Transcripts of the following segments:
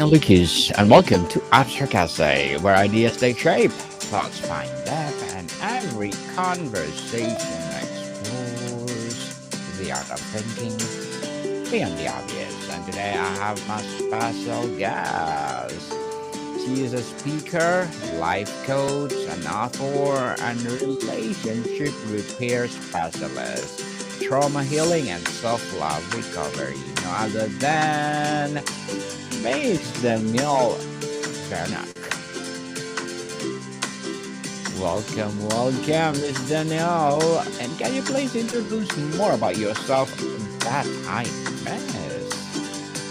Lucas, and welcome to Abstract Essay, where ideas take shape, thoughts find depth, and every conversation explores the art of thinking beyond the obvious. And today I have my special guest. She is a speaker, life coach, an author, and relationship repair specialist, trauma healing, and self love recovery. No other than Miss Danielle Bernock. Welcome, Miss Danielle. And can you please introduce more about yourself that I miss?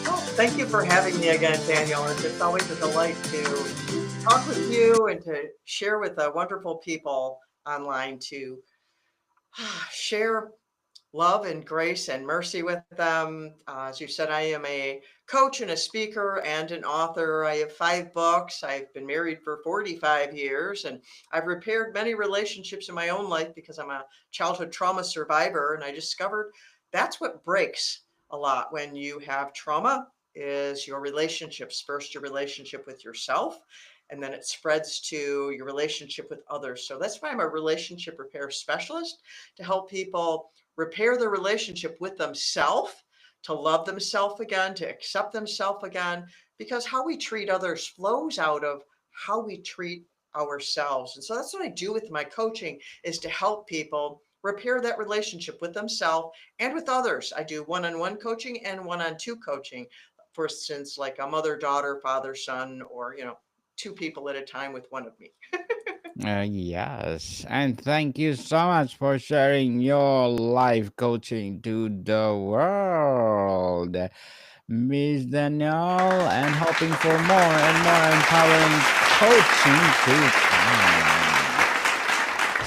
Well, thank you for having me again, Daniel. It's always a delight to talk with you and to share with wonderful people online to share love and grace and mercy with them. As you said, I am a coach and a speaker and an author. I have 5 books. I've been married for 45 years and I've repaired many relationships in my own life because I'm a childhood trauma survivor. And I discovered that's what breaks a lot when you have trauma is your relationships. First, your relationship with yourself, and then it spreads to your relationship with others. So that's why I'm a relationship repair specialist to help people repair their relationship with themselves, to love themselves again, to accept themselves again, because how we treat others flows out of how we treat ourselves. And so that's what I do with my coaching is to help people repair that relationship with themselves and with others. I do one-on-one coaching and one-on-two coaching. For instance, like a mother, daughter, father, son, or two people at a time with one of me. Yes, and thank you so much for sharing your life coaching to the world, Miss Danielle, and hoping for more and more empowering coaching to come.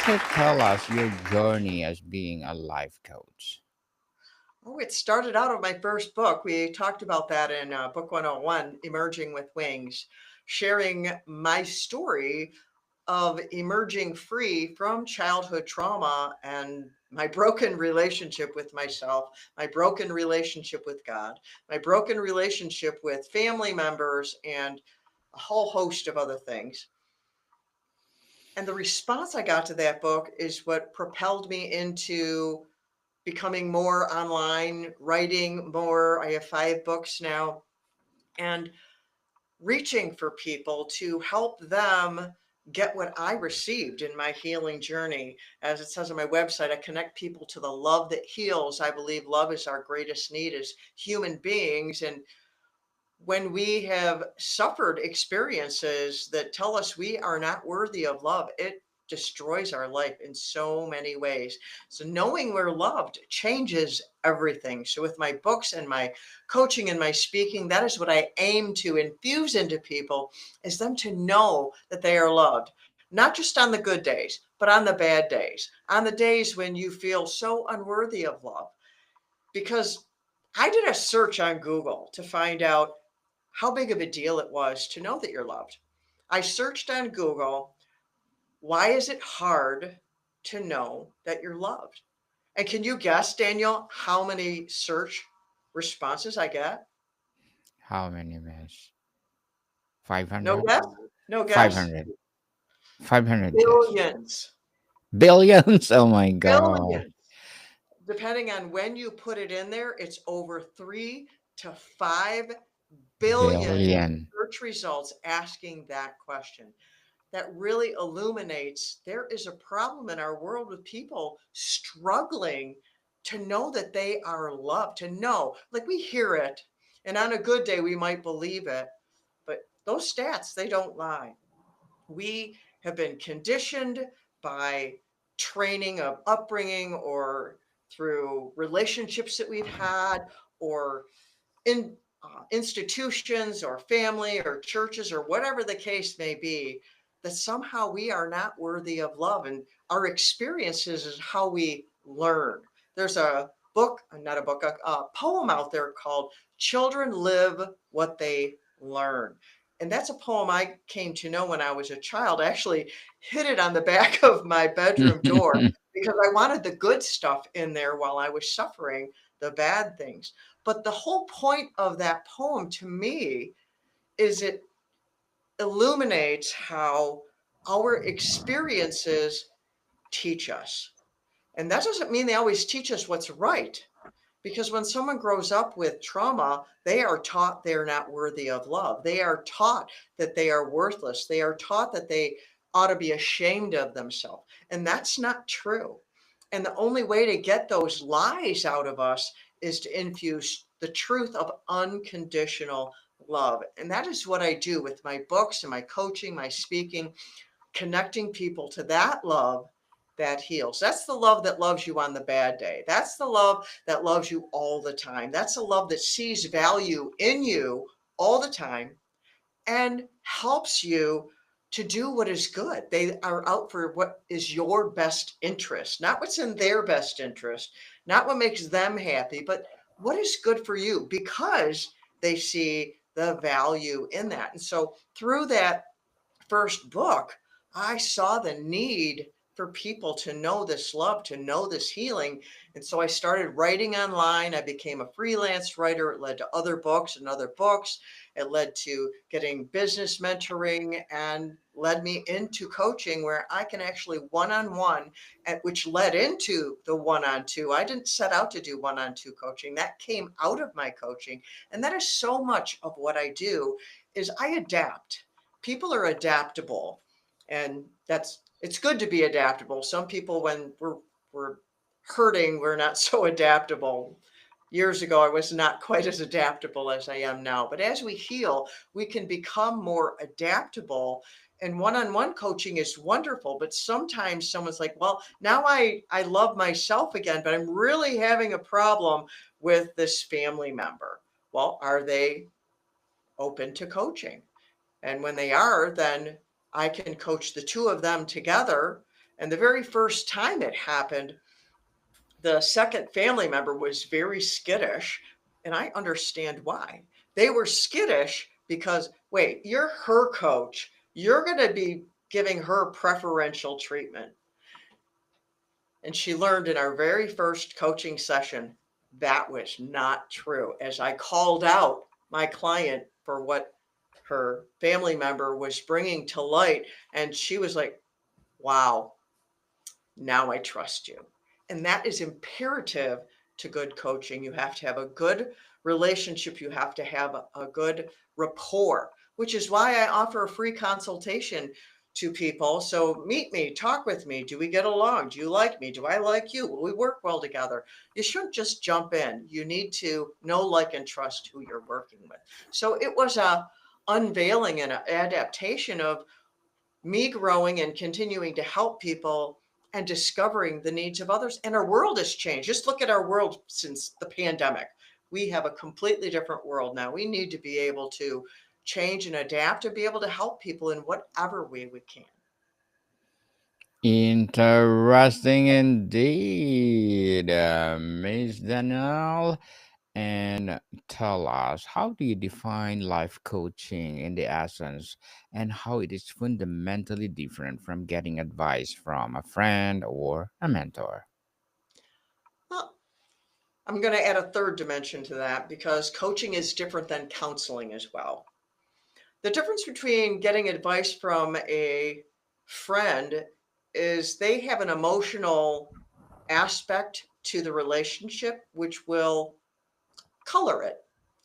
So tell us your journey as being a life coach. Oh, it started out of my first book. We talked about that in book 101, Emerging with Wings, sharing my story of emerging free from childhood trauma and my broken relationship with myself, my broken relationship with God, my broken relationship with family members, and a whole host of other things. And the response I got to that book is what propelled me into becoming more online, writing more. I have 5 books now, and reaching for people to help them get what I received in my healing journey. As it says on my website, I connect people to the love that heals. I believe love is our greatest need as human beings. And when we have suffered experiences that tell us we are not worthy of love, it destroys our life in so many ways. So knowing we're loved changes everything. So with my books and my coaching and my speaking, that is what I aim to infuse into people is them to know that they are loved, not just on the good days, but on the bad days, on the days when you feel so unworthy of love. Because I did a search on Google to find out how big of a deal it was to know that you're loved. I searched on Google, why is it hard to know that you're loved? And can you guess, Daniel, how many search responses I get? How many, miss? No 500? guess? No guess? 500. 500, yes. Billions. Billions? Oh my god. Billions. Depending on when you put it in there, it's over 3 to 5 billion Billion. search results asking that question. That really illuminates there is a problem in our world with people struggling to know that they are loved, to know, like we hear it, and on a good day, we might believe it, but those stats, they don't lie. We have been conditioned by training of upbringing or through relationships that we've had or in institutions or family or churches or whatever the case may be, that somehow we are not worthy of love. And our experiences is how we learn. There's a book, not a book, a poem out there called Children Live What They Learn. And that's a poem I came to know when I was a child. I actually hid it on the back of my bedroom door because I wanted the good stuff in there while I was suffering the bad things. But the whole point of that poem to me is it illuminates how our experiences teach us. And that doesn't mean they always teach us what's right. Because when someone grows up with trauma, they are taught they're not worthy of love. They are taught that they are worthless. They are taught that they ought to be ashamed of themselves. And that's not true. And the only way to get those lies out of us is to infuse the truth of unconditional love. And that is what I do with my books and my coaching, my speaking, connecting people to that love that heals. That's the love that loves you on the bad day. That's the love that loves you all the time. That's the love that sees value in you all the time and helps you to do what is good. They are out for what is your best interest, not what's in their best interest, not what makes them happy, but what is good for you because they see the value in that. And so through that first book, I saw the need for people to know this love, to know this healing. And so I started writing online. I became a freelance writer. It led to other books and other books. It led to getting business mentoring and led me into coaching where I can actually one-on-one, which led into the one-on-two. I didn't set out to do one-on-two coaching. That came out of my coaching. And that is so much of what I do is I adapt. People are adaptable, and it's good to be adaptable. Some people, when we're hurting, we're not so adaptable. Years ago, I was not quite as adaptable as I am now. But as we heal, we can become more adaptable. And one-on-one coaching is wonderful. But sometimes someone's like, well, now I love myself again, but I'm really having a problem with this family member. Well, are they open to coaching? And when they are, then I can coach the two of them together. And the very first time it happened, the second family member was very skittish. And I understand why. They were skittish because, wait, you're her coach. You're going to be giving her preferential treatment. And she learned in our very first coaching session that was not true. As I called out my client for what her family member was bringing to light, and she was like, wow, now I trust you. And that is imperative to good coaching. You have to have a good relationship, you have to have a good rapport, which is why I offer a free consultation to people. So meet me, talk with me. Do we get along? Do you like me? Do I like you? Will we work well together? You shouldn't just jump in. You need to know, like, and trust who you're working with. So it was a unveiling and an adaptation of me growing and continuing to help people and discovering the needs of others. And our world has changed. Just look at our world since the pandemic. We have a completely different world now. We need to be able to change and adapt to be able to help people in whatever way we can. Interesting indeed, Miss Danielle. And tell us, how do you define life coaching in the essence, and how it is fundamentally different from getting advice from a friend or a mentor? Well, I'm going to add a third dimension to that because coaching is different than counseling as well. The difference between getting advice from a friend is they have an emotional aspect to the relationship which will color it,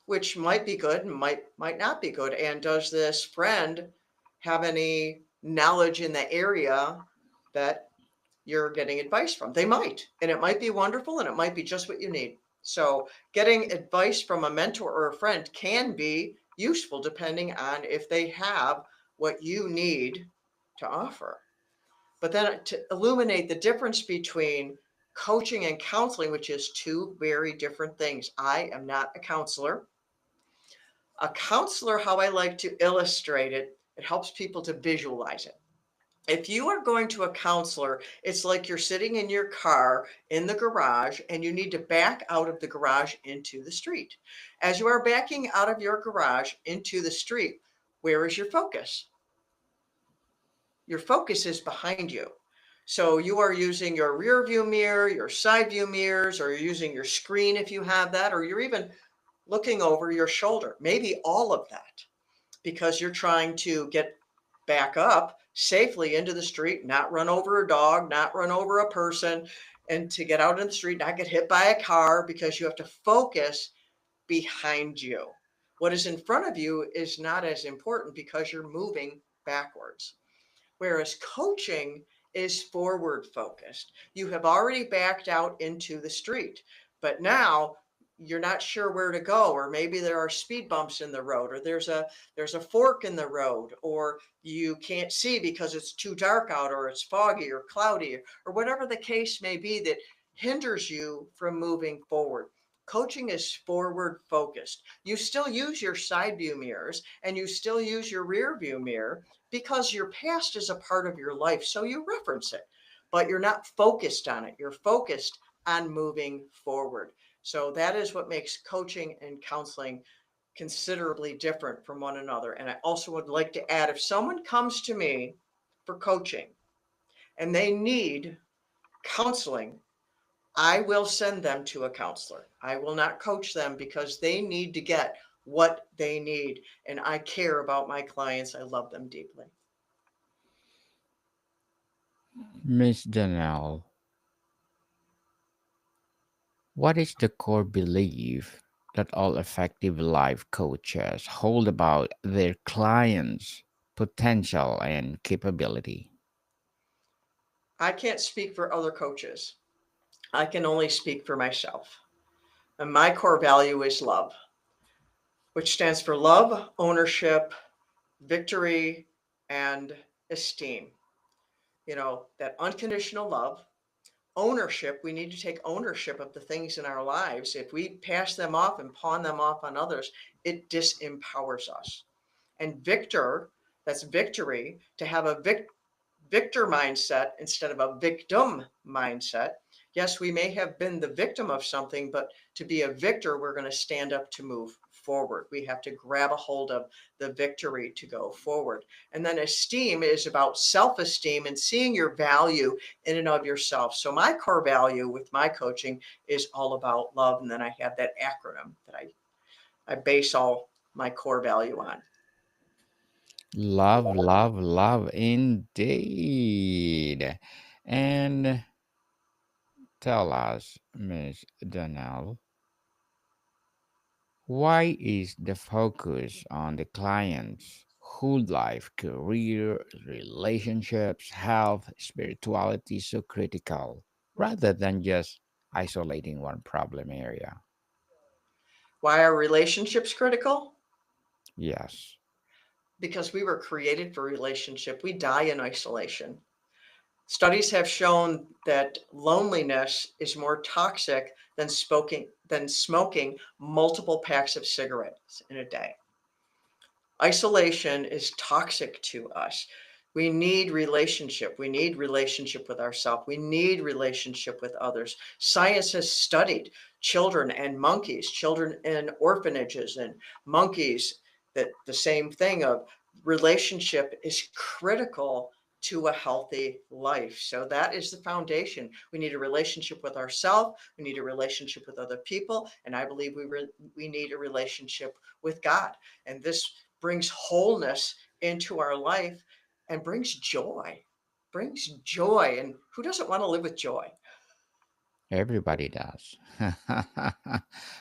which might be good and might not be good. And does this friend have any knowledge in the area that you're getting advice from? They might, and it might be wonderful, and it might be just what you need. So getting advice from a mentor or a friend can be useful depending on if they have what you need to offer. But then to illuminate the difference between coaching and counseling, which is two very different things. I am not a counselor. A counselor, how I like to illustrate it, it helps people to visualize it. If you are going to a counselor, it's like you're sitting in your car in the garage and you need to back out of the garage into the street. As you are backing out of your garage into the street, where is your focus? Your focus is behind you. So you are using your rear view mirror, your side view mirrors, or you're using your screen if you have that, or you're even looking over your shoulder, maybe all of that. because you're trying to get back up safely into the street, not run over a dog, not run over a person, and to get out in the street, not get hit by a car, because you have to focus behind you. What is in front of you is not as important because you're moving backwards. Whereas coaching is forward focused. You have already backed out into the street, but now you're not sure where to go, or maybe there are speed bumps in the road, or there's a fork in the road, or you can't see because it's too dark out, or it's foggy or cloudy, or whatever the case may be that hinders you from moving forward. Coaching is forward focused. You still use your side view mirrors and you still use your rear view mirror, because your past is a part of your life. So you reference it, but you're not focused on it. You're focused on moving forward. So that is what makes coaching and counseling considerably different from one another. And I also would like to add, if someone comes to me for coaching and they need counseling, I will send them to a counselor. I will not coach them, because they need to get what they need. And I care about my clients. I love them deeply. Miss Danielle, what is the core belief that all effective life coaches hold about their clients' potential and capability? I can't speak for other coaches. I can only speak for myself. And my core value is love, which stands for love, ownership, victory, and esteem. You know, that unconditional love, ownership. We need to take ownership of the things in our lives. If we pass them off and pawn them off on others, it disempowers us. And victor, that's victory, to have a victor mindset instead of a victim mindset. Yes, we may have been the victim of something, but to be a victor, we're going to stand up to move forward. We have to grab a hold of the victory to go forward. And then esteem is about self esteem and seeing your value in and of yourself. So, my core value with my coaching is all about love. And then I have that acronym that I base all my core value on. Love, love, love indeed. And tell us, Miss Donnell, why is the focus on the client's whole life, career, relationships, health, spirituality so critical rather than just isolating one problem area? Why are relationships critical? Yes. Because we were created for relationship. We die in isolation. Studies have shown that loneliness is more toxic than smoking multiple packs of cigarettes in a day. Isolation is toxic to us. We need relationship. We need relationship with ourselves. We need relationship with others. Science has studied children and monkeys, children in orphanages and monkeys, that the same thing of relationship is critical to a healthy life. So that is the foundation. We need a relationship with ourselves. We need a relationship with other people, and I believe we need a relationship with God. And this brings wholeness into our life and brings joy. Brings joy. And who doesn't want to live with joy? Everybody does.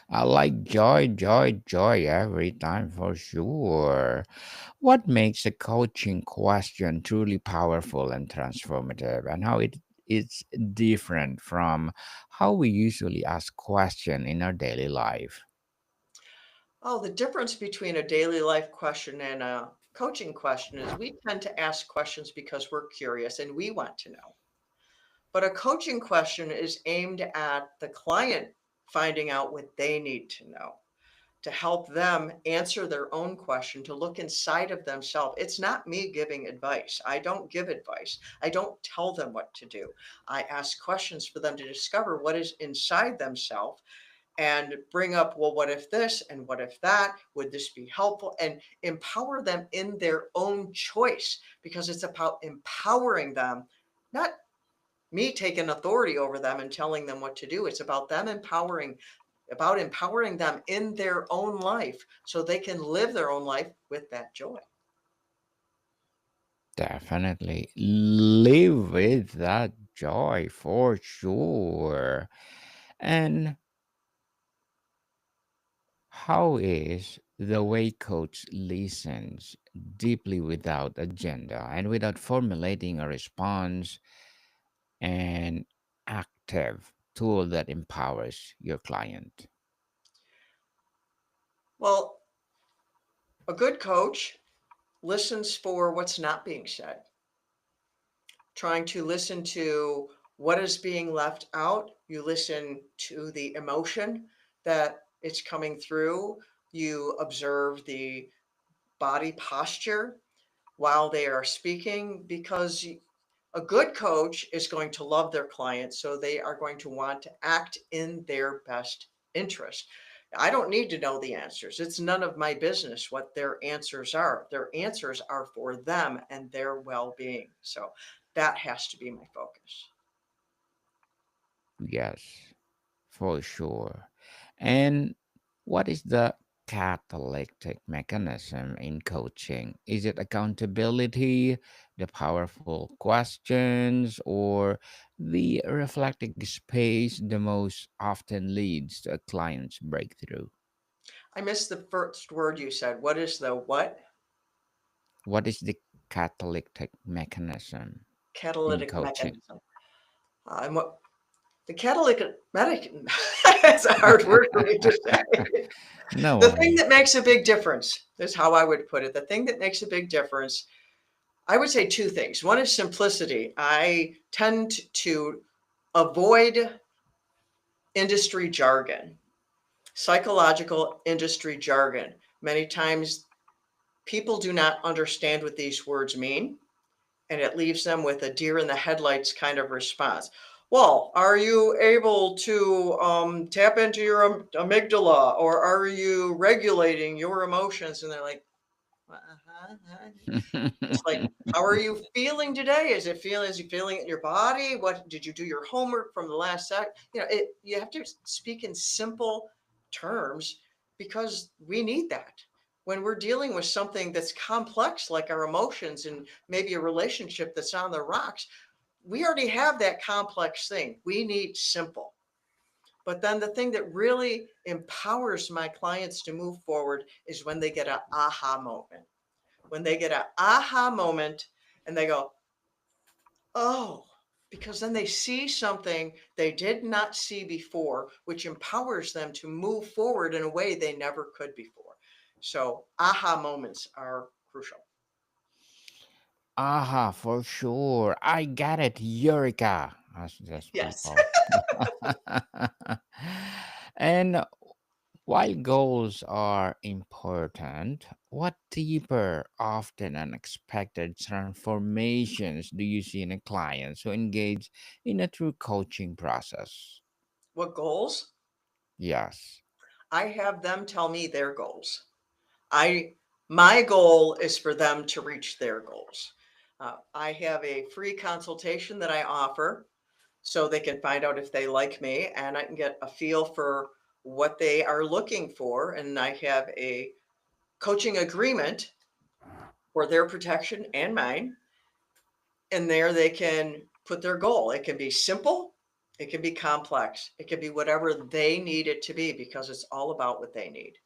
I like joy, joy, joy every time for sure. What makes a coaching question truly powerful and transformative, and how it is different from how we usually ask questions in our daily life? Oh, the difference between a daily life question and a coaching question is we tend to ask questions because we're curious and we want to know. But a coaching question is aimed at the client finding out what they need to know, to help them answer their own question, to look inside of themselves. It's not me giving advice. I don't give advice. I don't tell them what to do. I ask questions for them to discover what is inside themselves and bring up, well, what if this and what if that? Would this be helpful? And empower them in their own choice, because it's about empowering them, not me taking authority over them and telling them what to do. It's about them empowering about empowering them in their own life so they can live their own life with that joy. Definitely live with that joy for sure. And how is the way coach listens deeply without agenda and without formulating a response, an active tool that empowers your client? Well, a good coach listens for what's not being said, trying to listen to what is being left out. You listen to the emotion that it's coming through. You observe the body posture while they are speaking because a good coach is going to love their client, so they are going to want to act in their best interest. I don't need to know the answers. It's none of my business what their answers are. Their answers are for them and their well being. So that has to be my focus. Yes, for sure. And what is the catalytic mechanism in coaching? Is it accountability, the powerful questions, or the reflective space the most often leads to a client's breakthrough? I missed the first word you said. What is the what? What is the catalytic mechanism in Catalytic coaching? mechanism. And what the catalytic medic that's a hard word for me to say. No The thing worries. that makes a big difference is how I would put it. The thing that makes a big difference, I would say two things. One is simplicity. I tend to avoid industry jargon, psychological industry jargon. Many times people do not understand what these words mean, and it leaves them with a deer in the headlights kind of response. Well, are you able to tap into your amygdala, or are you regulating your emotions? And they're like, uh-huh. It's like, how are you feeling today? Is you feeling it in your body? What did you do your homework from the last sec? You have to speak in simple terms because we need that. When we're dealing with something that's complex like our emotions and maybe a relationship that's on the rocks, we already have that complex thing. We need simple. But then the thing that really empowers my clients to move forward is when they get an aha moment, when they get an aha moment and they go, oh, because then they see something they did not see before, which empowers them to move forward in a way they never could before. So, aha moments are crucial. Aha, for sure. I got it, Eureka, as these Yes. people. And while goals are important, what deeper, often unexpected transformations do you see in a clients who engage in a true coaching process? What goals? Yes. I have them tell me their goals. I My goal is for them to reach their goals. I have a free consultation that I offer so they can find out if they like me and I can get a feel for what they are looking for. And I have a coaching agreement for their protection and mine. And there they can put their goal. It can be simple, it can be complex, it can be whatever they need it to be because it's all about what they need.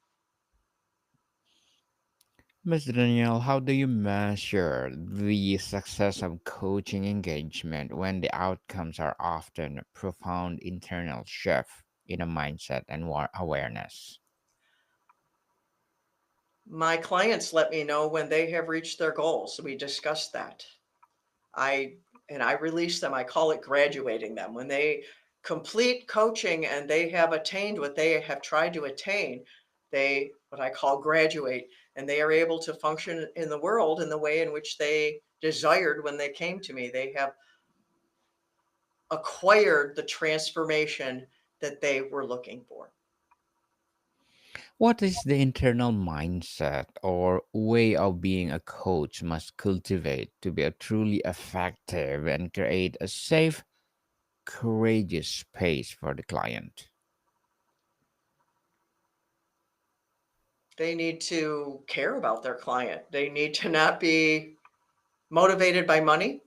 Ms. Danielle, how do you measure the success of coaching engagement when the outcomes are often a profound internal shift in a mindset and awareness? My clients let me know when they have reached their goals. We discuss that. I I release them. I call it graduating them. When they complete coaching and they have attained what they have tried to attain, they what I call graduate and they are able to function in the world in the way in which they desired when they came to me. They have acquired the transformation that they were looking for. What is the internal mindset or way of being a coach must cultivate to be a truly effective and create a safe, courageous space for the client? They need to care about their client. They need to not be motivated by money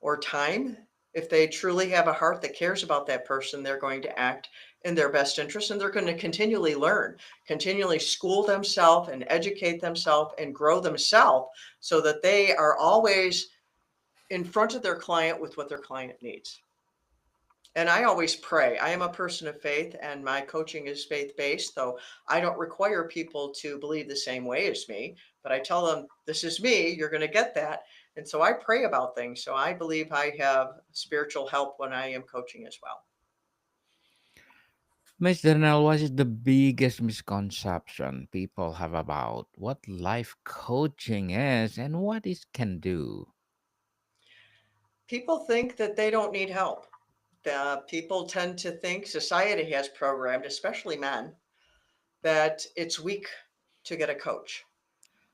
or time. If they truly have a heart that cares about that person, they're going to act in their best interest, and they're going to continually learn, continually school themselves and educate themselves and grow themselves so that they are always in front of their client with what their client needs. And I always pray. I am a person of faith and my coaching is faith based. So I don't require people to believe the same way as me, but I tell them, this is me, you're going to get that. And so I pray about things. So I believe I have spiritual help when I am coaching as well. Miss Danielle, what is the biggest misconception people have about what life coaching is and what it can do? People think that they don't need help. People tend to think society has programmed, especially men, that it's weak to get a coach.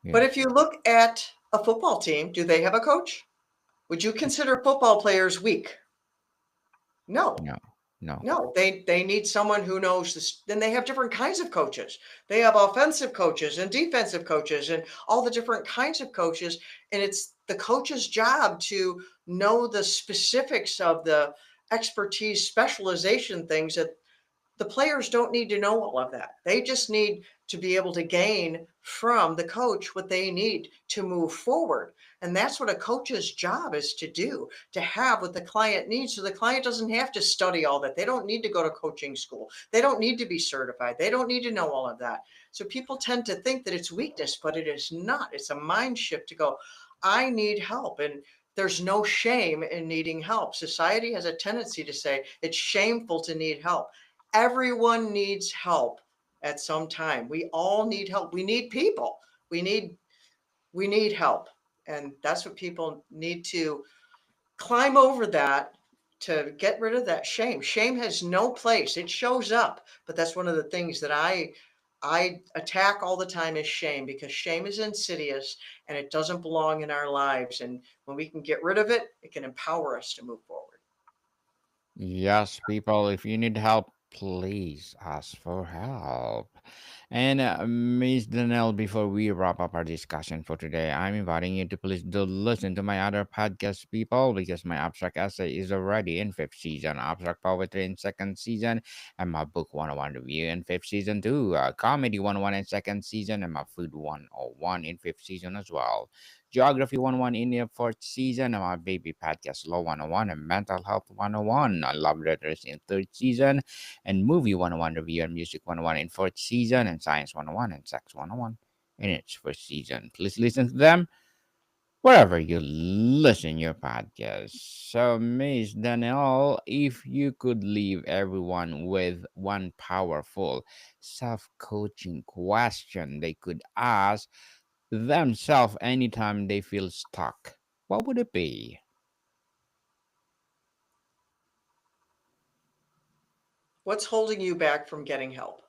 But if Yes. you look at a football team, do they have a coach? Would you consider football players weak? No, No. No. no. They need someone who knows this. Then they have different kinds of coaches. They have offensive coaches and defensive coaches and all the different kinds of coaches. And it's the coach's job to know the specifics of the expertise, specialization things that the players don't need to know all of that. They just need to be able to gain from the coach what they need to move forward. And that's what a coach's job is to do, to have what the client needs. So the client doesn't have to study all that. They don't need to go to coaching school. They don't need to be certified. They don't need to know all of that. So people tend to think that it's weakness, but it is not. It's a mind shift to go, I need help. And there's no shame in needing help. Society has a tendency to say it's shameful to need help. Everyone needs help at some time. We all need help. We need people. We need we need help. And that's what people need to climb over that to get rid of that shame. Shame has no place. It shows up, but that's one of the things that I attack all the time is shame because shame is insidious and it doesn't belong in our lives. And when we can get rid of it, it can empower us to move forward. Yes, people, if you need help, please ask for help. And Miss Danelle, before we wrap up our discussion for today, I'm inviting you to please do listen to my other podcast, people, because my abstract essay is already in fifth season, abstract poetry in second season, and my book 101 review in fifth season too, comedy 101 in second season, and my food 101 in fifth season as well. Geography 101 in the fourth season, and my baby podcast Law 101 and Mental Health 101. I love letters in third season, and Movie 101 review and Music 101 in fourth season, and Science 101 and Sex 101 in its first season. Please listen to them wherever you listen your podcast. So, Miss Danielle, if you could leave everyone with one powerful self-coaching question they could ask themselves anytime they feel stuck, what would it be? What's holding you back from getting help?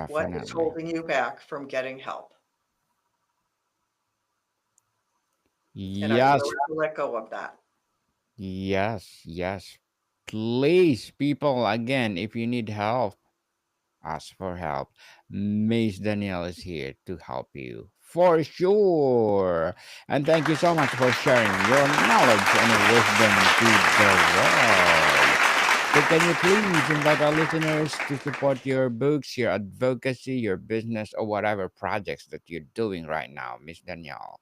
What is Definitely. holding you back from getting help? And are you Yes, willing to let go of that? yes. Please, people, again, if you need help, ask for help. Miss Danielle is here to help you for sure. And thank you so much for sharing your knowledge and wisdom to the world. So can you please invite our listeners to support your books, your advocacy, your business, or whatever projects that you're doing right now, Miss Danielle?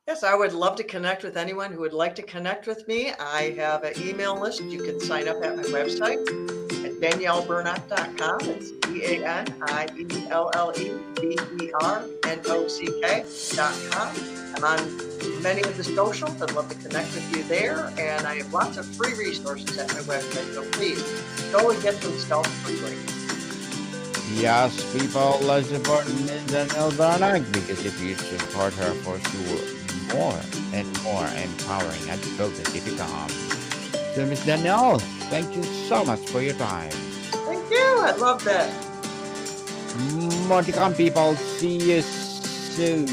Yes, I would love to connect with anyone who would like to connect with me. I have an email list. You can sign up at my website at daniellebernock.com. It's DanielleBernock.com. I'm on many of the socials. I'd love to connect with you there. And I have lots of free resources at my website. So please go and get some stuff for free. Yes, people, let's support Miss Danielle Bernock because if you support her for sure, more and more empowering advocacy to come. So, Miss Danielle, thank you so much for your time. Thank you. I love that. More to come, people. See you soon.